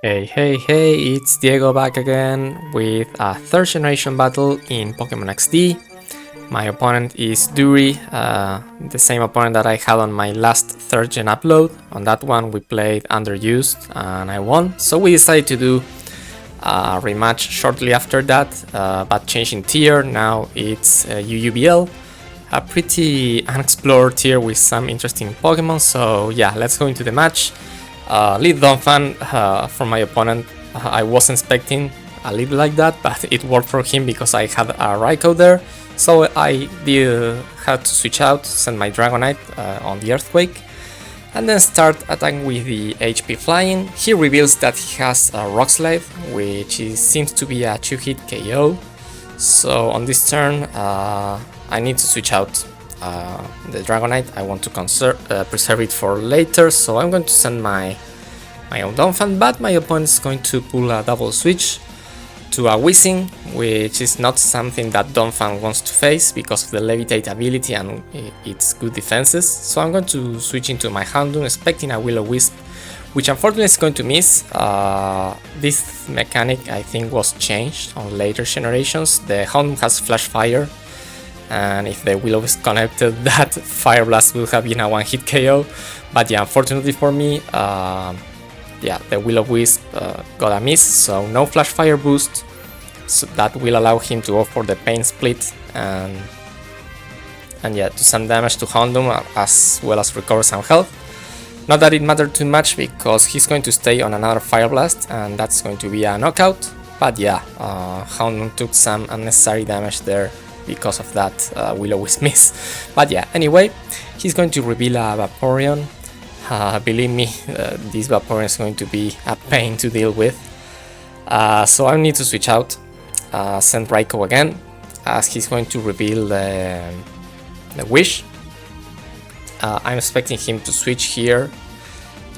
Hey, it's Diego back again with a 3rd generation battle in Pokémon XD. My opponent is Duri, the same opponent that I had on my last 3rd gen upload. On that one we played Underused and I won, so we decided to do a rematch shortly after that, but changing tier. Now it's UUBL, a pretty unexplored tier with some interesting Pokemon, so yeah, let's go into the match. Lead Donphan from my opponent. I wasn't expecting a lead like that, but it worked for him because I had a Raikou there. So I did have to switch out, send my Dragonite on the Earthquake, and then start attacking with the HP Flying. He reveals that he has a Rock Slide, which seems to be a 2-hit KO. So on this turn, I need to switch out the Dragonite. I want to preserve it for later, so I'm going to send my own Donphan, but my opponent is going to pull a double switch to a Whizzing, which is not something that Donphan wants to face because of the Levitate ability and its good defenses. So I'm going to switch into my Houndoom, expecting a Will-O-Wisp, which unfortunately is going to miss. This mechanic I think was changed on later generations. The Houndoom has Flash Fire, and if the Will-O-Wisp connected, that Fire Blast would have been a 1-hit KO. But yeah, unfortunately for me, the Will-O-Wisp got a miss, so no Flash Fire boost. So that will allow him to go for the Pain Split and yeah, do some damage to Houndoom as well as recover some health. Not that it mattered too much because he's going to stay on another Fire Blast and that's going to be a knockout. But yeah, Houndoom took some unnecessary damage there because of that Will-O-Wisp miss. But yeah, anyway, he's going to reveal a Vaporeon. Believe me, this Vaporeon is going to be a pain to deal with. So I need to switch out, send Raikou again, as he's going to reveal the Wish. I'm expecting him to switch here,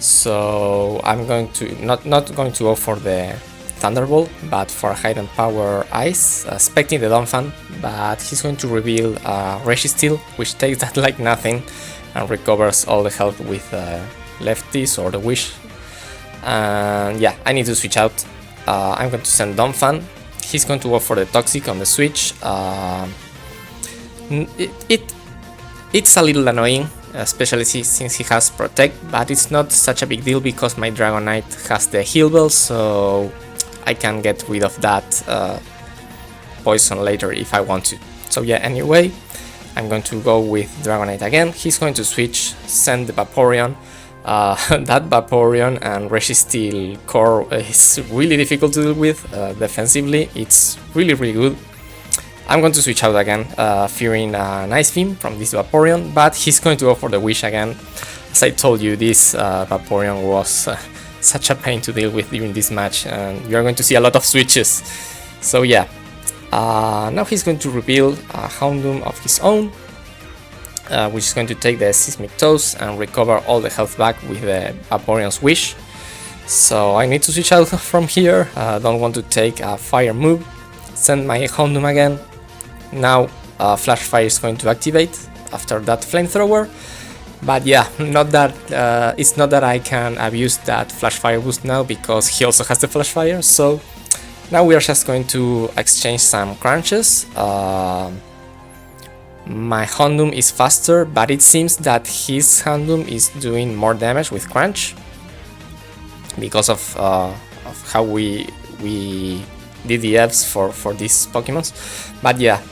so I'm going to not going to go for the Thunderbolt, but for a Hidden Power Ice, expecting the Donphan, but he's going to reveal Registeel, which takes that like nothing and recovers all the health with Lefties or the Wish. And yeah, I need to switch out. I'm going to send Donphan. He's going to go for the Toxic on the switch. It's a little annoying, especially since he has Protect, but it's not such a big deal because my Dragonite has the Heal Bell, so I can get rid of that poison later if I want to. So yeah, anyway, I'm going to go with Dragonite again. He's going to switch, send the Vaporeon. That Vaporeon and Registeel core is really difficult to deal with defensively. It's really good. I'm going to switch out again, fearing an Ice Beam from this Vaporeon, but he's going to go for the Wish again. As I told you, this Vaporeon was such a pain to deal with during this match, and you're going to see a lot of switches. So yeah, now he's going to reveal a Houndoom of his own, which is going to take the Seismic Toss and recover all the health back with the Vaporeon's Wish. So I need to switch out from here, don't want to take a fire move, send my Houndoom again. Now Flash Fire is going to activate after that Flamethrower. But yeah, it's not that I can abuse that Flash Fire boost now because he also has the Flash Fire. So now we are just going to exchange some crunches. My Houndoom is faster, but it seems that his Houndoom is doing more damage with crunch because of how we did the Fs for these Pokemons. But yeah,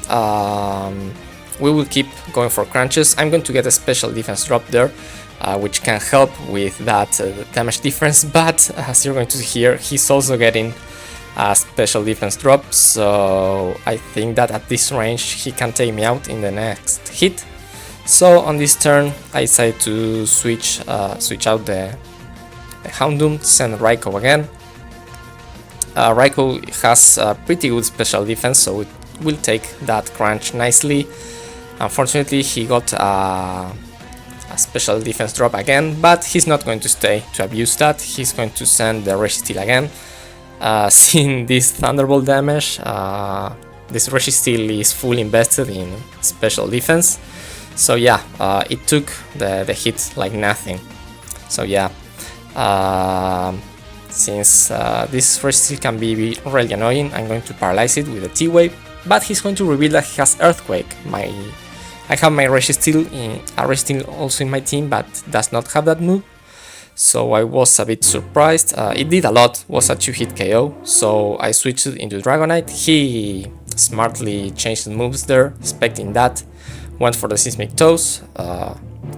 we will keep going for crunches. I'm going to get a special defense drop there, which can help with that damage difference, but as you're going to see here, he's also getting a special defense drop, so I think that at this range he can take me out in the next hit. So on this turn I decided to switch out the Houndoom, send Raikou again. Raikou has a pretty good special defense, so it will take that crunch nicely. Unfortunately he got a special defense drop again, but he's not going to stay to abuse that. He's going to send the Registeel again. Seeing this Thunderbolt damage, this Registeel is fully invested in special defense. So yeah, it took the hit like nothing. So yeah, Since this Resisteel can be really annoying, I'm going to paralyze it with a T-Wave, but he's going to reveal that he has Earthquake. I have my Resisteel also in my team, but does not have that move. So I was a bit surprised. It did a lot, was a 2-hit KO, so I switched it into Dragonite. He smartly changed the moves there, expecting that. Went for the Seismic Toes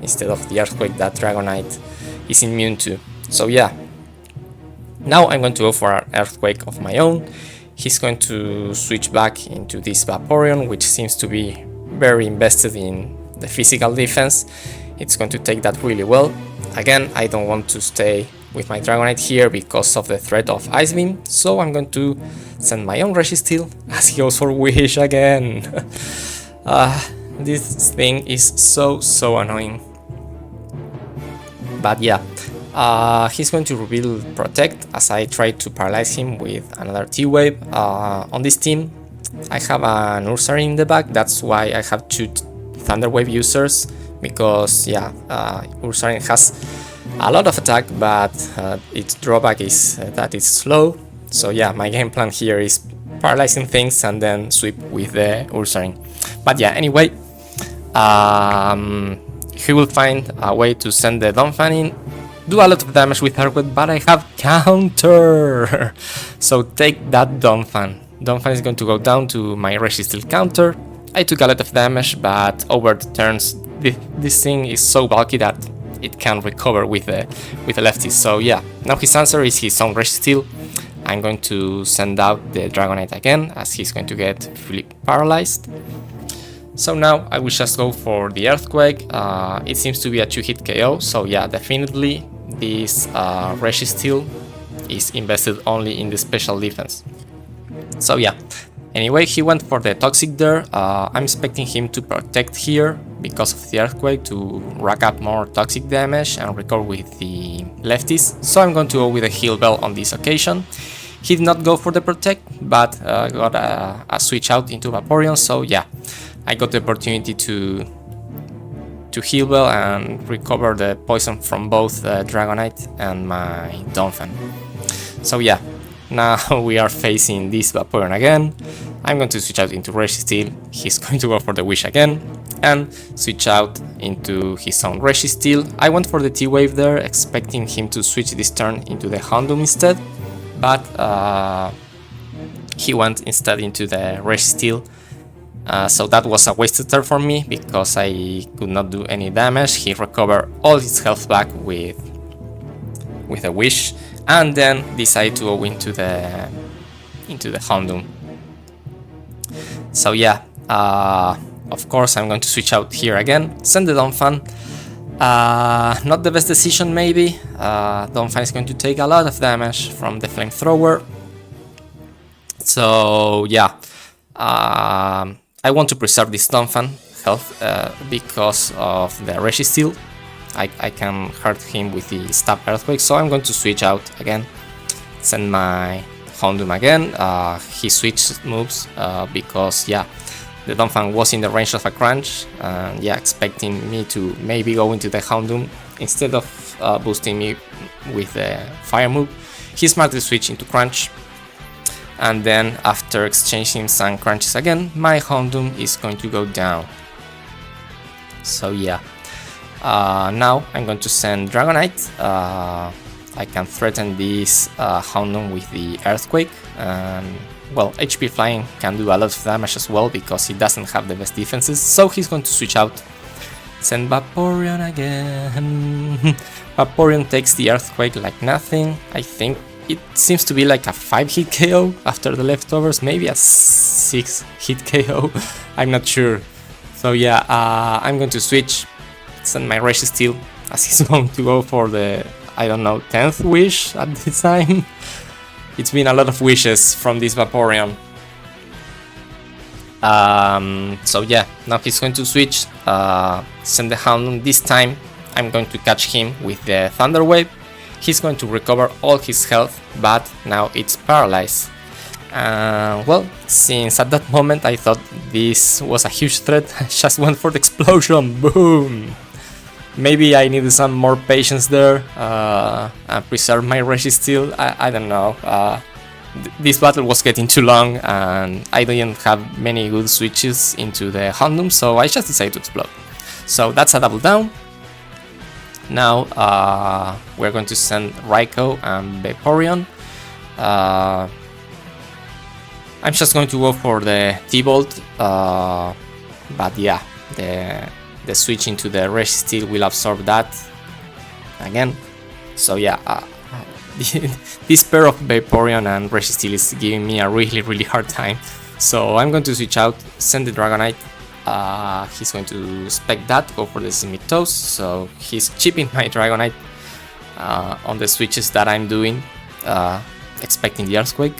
instead of the Earthquake that Dragonite is immune to. So yeah, now I'm going to go for an Earthquake of my own. He's going to switch back into this Vaporeon, which seems to be very invested in the physical defense. It's going to take that really well. Again, I don't want to stay with my Dragonite here because of the threat of Ice Beam, so I'm going to send my own Resisteel as he goes for Wish again. This thing is so annoying. But yeah, he's going to reveal Protect as I try to paralyze him with another T-Wave. On this team, I have an Ursaring in the back, that's why I have 2 Thunder Wave users. Because yeah, Ursaring has a lot of attack, but its drawback is that it's slow. So yeah, my game plan here is paralyzing things and then sweep with the Ursaring. But yeah, anyway, he will find a way to send the Donphan in, do a lot of damage with Earthquake, but I have counter. So take that Donphan. Donphan is going to go down to my Resisteel counter. I took a lot of damage, but over the turns, this thing is so bulky that it can recover with the lefty. So yeah, now his answer is his own Resisteel. I'm going to send out the Dragonite again, as he's going to get fully paralyzed. So now I will just go for the Earthquake. It seems to be a 2-hit KO, so yeah, definitely this Resisteel is invested only in the special defense. So yeah, anyway, he went for the Toxic there. I'm expecting him to Protect here because of the Earthquake to rack up more Toxic damage and recover with the lefties. So I'm going to go with a Heal Bell on this occasion. He did not go for the Protect, but got a switch out into Vaporeon. So yeah, I got the opportunity to Heal Bell and recover the poison from both Dragonite and my Donphan. So yeah, now we are facing this Vaporeon again. I'm going to switch out into Resisteel. He's going to go for the Wish again and switch out into his own Resisteel. I went for the T-Wave there, expecting him to switch this turn into the Houndoom instead, but he went instead into the Resisteel. So that was a wasted turn for me because I could not do any damage. He recovered all his health back with a Wish, and then decided to go into the Houndoom. So yeah, of course I'm going to switch out here again, send the Donphan. Not the best decision maybe. Donphan is going to take a lot of damage from the Flamethrower. So yeah, I want to preserve this Donphan health because of the Resisteel. I can hurt him with the Stab Earthquake, so I'm going to switch out again, send my Houndoom again. He switched moves because yeah, the Donphan was in the range of a Crunch, and yeah, expecting me to maybe go into the Houndoom instead of boosting me with the Fire move. He smartly switched into Crunch, and then after exchanging some Crunches again, my Houndoom is going to go down. So yeah, now I'm going to send Dragonite. I can threaten this Houndoom with the Earthquake, and well, HP Flying can do a lot of damage as well because he doesn't have the best defenses, so he's going to switch out. Send Vaporeon again. Vaporeon takes the Earthquake like nothing. I think it seems to be like a 5-hit KO after the leftovers, maybe a 6-hit KO, I'm not sure. So yeah, I'm going to switch, send my Resisteel as he's going to go for the, I don't know, 10th wish at this time. It's been a lot of wishes from this Vaporeon. So yeah, now he's going to switch, send the Houndoom. This time I'm going to catch him with the Thunder Wave. He's going to recover all his health, but now it's paralyzed. Well, since at that moment I thought this was a huge threat, I just went for the explosion, boom! Maybe I needed some more patience there and preserve my Registeel. I don't know. This battle was getting too long and I didn't have many good switches into the Houndoom, so I just decided to explode. So that's a double down. Now we're going to send Raikou and Vaporeon. I'm just going to go for the T-Bolt, but yeah, the switch into the Registeel will absorb that again. So yeah, this pair of Vaporeon and Registeel is giving me a really hard time. So I'm going to switch out, send the Dragonite. He's going to spec that, go for the Simitos. So he's chipping my Dragonite on the switches that I'm doing, expecting the Earthquake.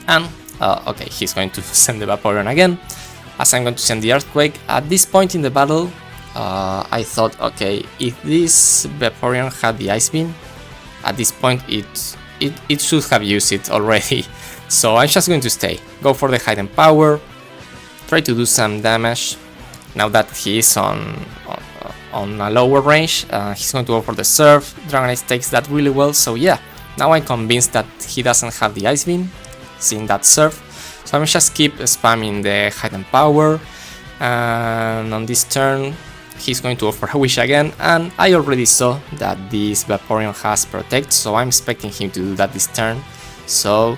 And okay, he's going to send the Vaporeon again, as I'm going to send the Earthquake. At this point in the battle, I thought, okay, if this Vaporeon had the Ice Beam, at this point it should have used it already. So I'm just going to stay, go for the Hidden Power, try to do some damage. Now that he is on a lower range, he's going to go for the Surf. Dragonite takes that really well, so yeah, now I'm convinced that he doesn't have the Ice Beam, seeing that Surf. So I'm just keep spamming the Hidden Power, and on this turn he's going to offer a Wish again, and I already saw that this Vaporeon has Protect, so I'm expecting him to do that this turn. So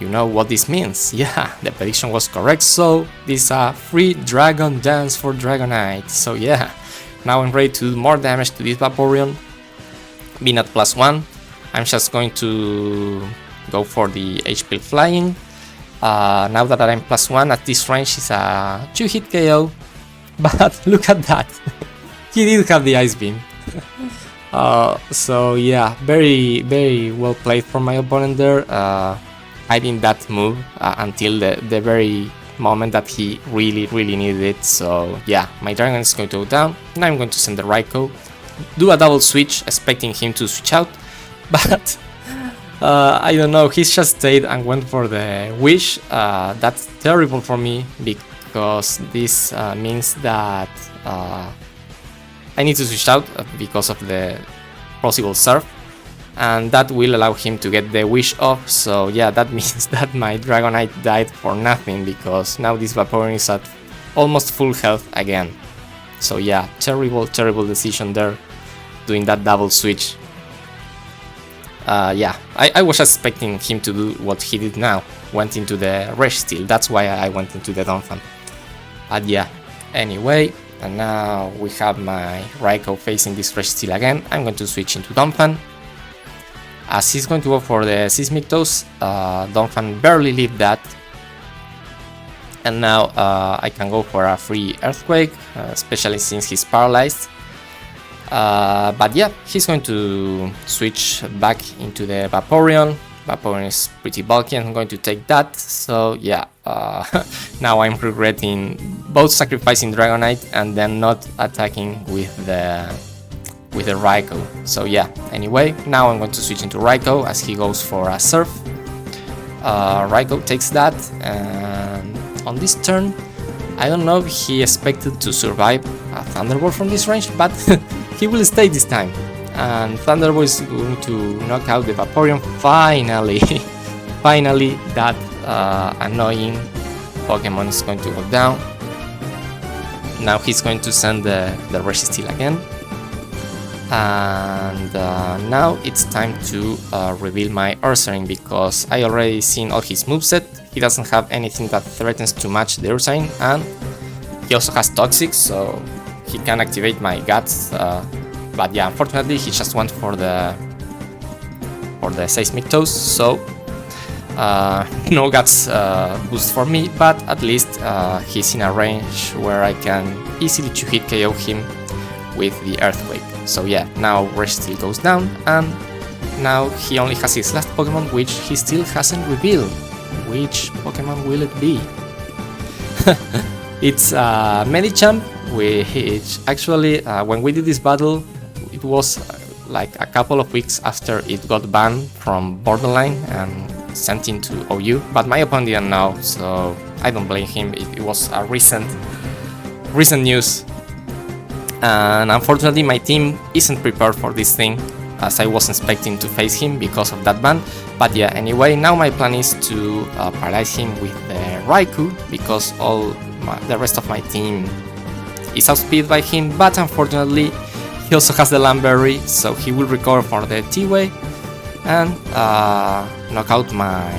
you know what this means. Yeah, the prediction was correct, so this is a free Dragon Dance for Dragonite. So yeah, now I'm ready to do more damage to this Vaporeon. Being at +1, I'm just going to go for the HP Flying. Now that I'm +1 at this range is a 2-hit KO, but look at that, he did have the Ice Beam. So yeah, very well played from my opponent there, hiding that move until the very moment that he really needed it. So yeah, my Dragon is going to go down. Now I'm going to send the Raikou, do a double switch, expecting him to switch out, but I don't know, he's just stayed and went for the Wish. That's terrible for me, because this means that I need to switch out because of the possible Surf, and that will allow him to get the Wish off. So yeah, that means that my Dragonite died for nothing, because now this Vaporeon is at almost full health again. So yeah, terrible decision there, doing that double switch. Yeah, I was expecting him to do what he did now, went into the Registeel. That's why I went into the Donphan. But yeah, anyway, and now we have my Raikou facing this Registeel again. I'm going to switch into Donphan, as he's going to go for the Seismic Toss. Donphan barely lived that, and now I can go for a free Earthquake, especially since he's paralyzed. But yeah, he's going to switch back into the Vaporeon. Vaporeon is pretty bulky and I'm going to take that. So yeah, now I'm regretting both sacrificing Dragonite and then not attacking with the Raikou. So yeah, anyway, now I'm going to switch into Raikou as he goes for a Surf. Raikou takes that, and on this turn, I don't know if he expected to survive a Thunderbolt from this range, but he will stay this time, and Thunderbolt is going to knock out the Vaporeon. Finally, finally, that annoying Pokemon is going to go down. Now he's going to send the Registeel again, and now it's time to reveal my Ursaring, because I already seen all his moveset. He doesn't have anything that threatens to match the Ursaring, and he also has Toxic, so he can activate my Guts, but yeah, unfortunately he just went for the Seismic Toss, so no Guts boost for me, but at least he's in a range where I can easily 2-hit KO him with the Earthquake. So yeah, now Registeel goes down, and now he only has his last Pokemon, which he still hasn't revealed. Which Pokemon will it be? It's Medicham, which actually, when we did this battle, it was like a couple of weeks after it got banned from Borderline and sent into OU, but my opponent didn't know, so I don't blame him. It was a recent news. and unfortunately my team isn't prepared for this thing, as I was expecting to face him because of that ban. But yeah, anyway, now my plan is to paralyze him with the Raikou, because the rest of my team is outspeed by him, but unfortunately he also has the Lamberry, so he will recover for the T-Way and knock out my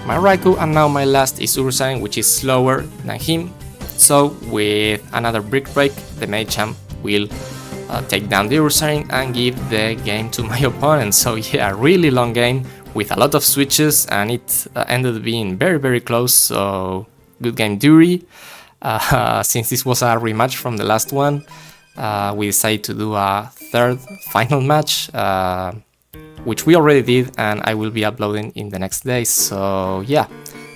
Raikou. And now my last is Ursaring, which is slower than him, so with another Brick Break the Machamp will take down the Ursaring and give the game to my opponent. So yeah, really long game with a lot of switches, and it ended up being very close, so good game Duri. Since this was a rematch from the last one, we decided to do a third final match, which we already did, and I will be uploading in the next days. So yeah,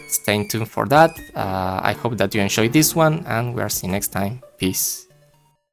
stay tuned for that. I hope that you enjoyed this one, and we'll see you next time. Peace.